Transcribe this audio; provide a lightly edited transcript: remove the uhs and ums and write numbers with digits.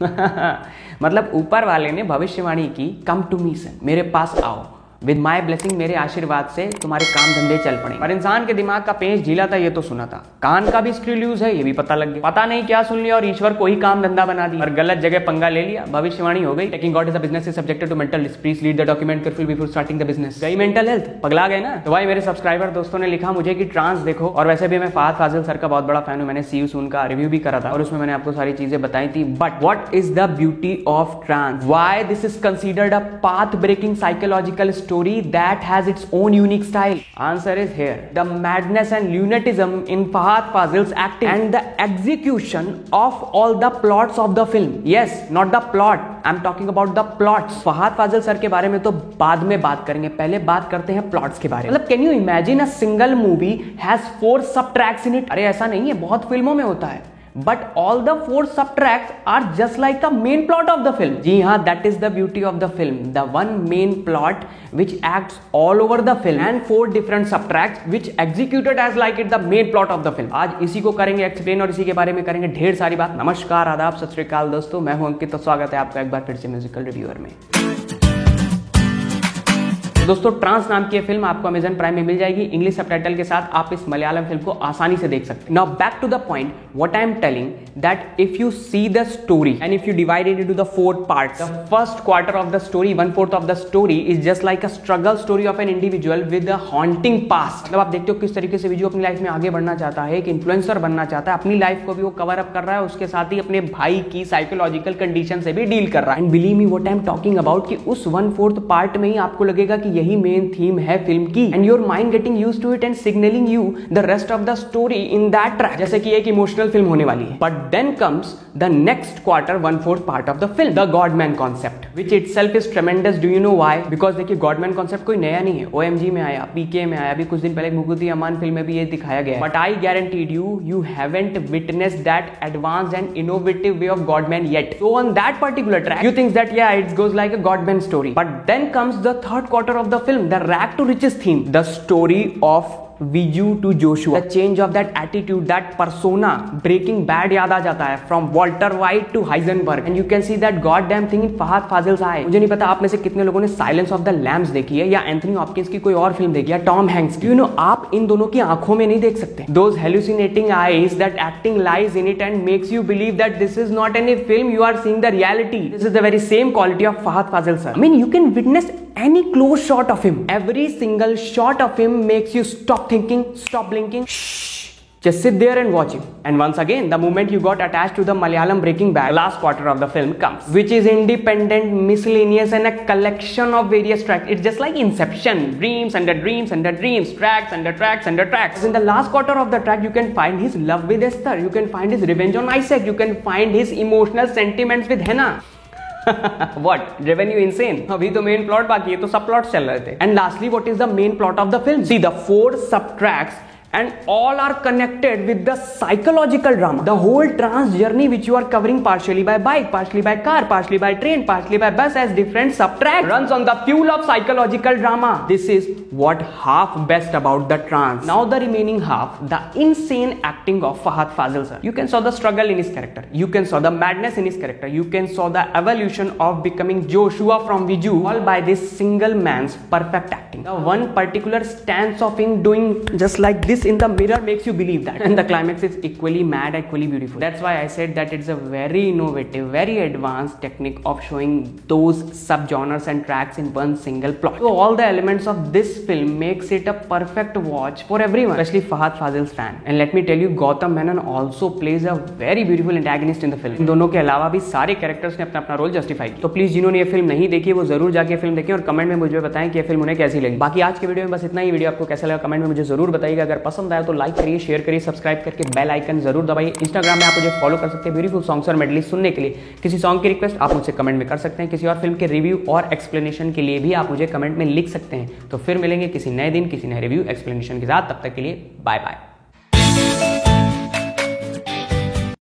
मतलब ऊपर वाले ने भविष्यवाणी की, कम टू मी सन, मेरे पास आओ, विद माई ब्लेसिंग, मेरे आशीर्वाद से तुम्हारे काम धंधे चल पड़े। पर इंसान के दिमाग का पेंच ढीला था, ये तो सुना था। कान का भी स्क्रू लूज है, ये भी पता लग गया। पता नहीं क्या सुन लिया और ईश्वर को ही काम धंधा बना दिया और गलत जगह पंगा ले लिया, भविष्यवाणी हो गई। Taking God is a business is subjected to mental risk, please read the document carefully before starting the business. गई मेंटल हेल्थ, पगला गए ना। तो भाई मेरे सब्सक्राइबर दोस्तों ने लिखा मुझे कि ट्रांस देखो, और वैसे भी मैं फहद फाजिल सर का बहुत बड़ा फैन हूं। मैंने सी यू सून का रिव्यू भी करा था और उसमें मैंने आपको सारी चीजें बताई थी। But what is the beauty of trance? Why this is considered a path breaking psychological story that has its own unique style? Answer is here. The madness and lunatism in Fahad Fazil's acting and the execution of all the plots of the film. Yes, not the plot. I'm talking about the plots. Fahad Fazil sir के बारे में तो बाद में बात करेंगे, पहले बात करते हैं प्लॉट्स के बारे में। मतलब can you imagine a single movie has 4 sub tracks in it? अरे ऐसा नहीं है, बहुत फिल्मों में होता है। But all the 4 subtracts are just like the main plot of the film. जी हाँ, that is the beauty of the film. The one main plot which acts all over the film and 4 different subtracts which executed as like it the main plot of the film. आज इसी को करेंगे explain और इसी के बारे में करेंगे ढेर सारी बात। नमस्कार, आदाब, सत श्री अकाल दोस्तों, मैं हूं अंकित, तो स्वागत है आपका एक बार फिर से म्यूजिकल रिव्यूअर में। दोस्तों ट्रांस नाम की ये फिल्म आपको अमेजन प्राइम में मिल जाएगी। इंग्लिश सबटाइटल के साथ आप इस मलयालम फिल्म को आसानी से देख सकते हैं। Now back to the point, what I am telling that if you see the story and if you divide it into the 4 parts, the first quarter of the story, 1/4 of the story is just like a struggle story of an individual with a haunting past. मतलब आप देखते हो किस तरीके से विजू अपनी life में आगे बढ़ना चाहता है, एक इन्फ्लुएंसर बनना चाहता है, अपनी लाइफ को भी वो कवर अप कर रहा है, उसके साथ ही अपने भाई की साइकोलॉजिकल कंडीशन से भी डील कर रहा है। And believe me what I am talking about कि उस 1/4 पार्ट में ही आपको लगेगा कि यही मेन थीम है फिल्म की, and your mind getting used to it and signalling you the rest of the story in that track, जैसे कि एक इमोशनल फिल्म होने वाली है। But then comes the next quarter, 1/4 part of the film, the godman concept, which itself is tremendous. Do you know why? Because देखिए godman concept कोई नया नहीं है, ओएमजी में आया, पीके में आया, अभी कुछ दिन पहले मुकुति अमान फिल्म में भी ये दिखाया गया है। But I guaranteed you haven't witnessed that advanced and innovative way of godman yet. So on that particular track you think that yeah it goes like a Godman story, but then comes the 3rd quarter of the film, the rag to riches theme, the story of Viju to Joshua, the change of that attitude, that persona. Breaking Bad याद आ जाता है, from Walter White to Heisenberg, and you can see that goddamn thing in Fahad Fazil's eye. मुझे नहीं पता आप में से कितने लोगों ने Silence of the Lambs देखी है या एंथनी हॉपकिंस की कोई और फिल्म देखी है, टॉम हैंक्स की। You know, आप इन दोनों की आंखों में नहीं देख सकते। Those hallucinating eyes, that acting lies in it and makes you believe that this is not any film, you are seeing the reality. This is the very same quality of Fahad Fazil sir. I mean, you can witness any close shot of him. Every single shot of him makes you stop thinking, stop blinking. Shh. Just sit there and watch him. And once again, the moment you got attached to the Malayalam Breaking Bad, last quarter of the film comes, which is independent, miscellaneous, and a collection of various tracks. It's just like Inception, dreams under dreams under dreams, tracks under tracks under tracks. In the last quarter of the track, you can find his love with Esther, you can find his revenge on Isaac, you can find his emotional sentiments with Hannah. What? Driven you insane? अभी तो main plot बाकी है, तो सब plots चल रहे थे। And lastly what is the main plot of the film? See the 4 सब tracks and all are connected with the psychological drama. The whole trans journey which you are covering partially by bike, partially by car, partially by train, partially by bus as different subtracks runs on the fuel of psychological drama. This is what half best about the trans. Now the remaining half, the insane acting of Fahad Fazil sir. You can saw the struggle in his character. You can saw the madness in his character. You can saw the evolution of becoming Joshua from Viju, all by this single man's perfect acting. The one particular stance of him doing just like this in the mirror makes you believe that, and the climax is equally mad, equally beautiful. That's why I said that it's a very innovative, very advanced technique of showing those subgenres and tracks in one single plot. So all the elements of this film makes it a perfect watch for everyone, especially Fahad Fazil's fan. And let me tell you, Gautam Menon also plays a very beautiful antagonist in the film. इन दोनों के अलावा भी सारे characters ने अपना अपना role justify किया। तो प्लीज जिन्होंने ये फिल्म नहीं देखी वो जरूर जाके फिल्म देखें और कमेंट में मुझे बताएं कि ये फिल्म उन्हें कैसी लगी। बाकी आज के वीडियो में बस इतना ही। वीडियो आपको कैसा लगा कमेंट में मुझे जरूर बताइएगा। अगर पसंद आया तो लाइक करिए, शेयर करिए, सब्सक्राइब करके बेल आइकन जरूर दबाइए। इंस्टाग्राम में आप मुझे फॉलो कर सकते हैं ब्यूटीफुल सॉन्ग्स और मेडली सुनने के लिए। किसी सॉन्ग की रिक्वेस्ट आप मुझसे कमेंट में कर सकते हैं। किसी और फिल्म के रिव्यू और एक्सप्लेनेशन के लिए भी आप मुझे कमेंट में लिख सकते हैं। तो फिर मिलेंगे किसी नए दिन किसी नए रिव्यू एक्सप्लेनेशन के साथ। तब तक के लिए बाय बाय।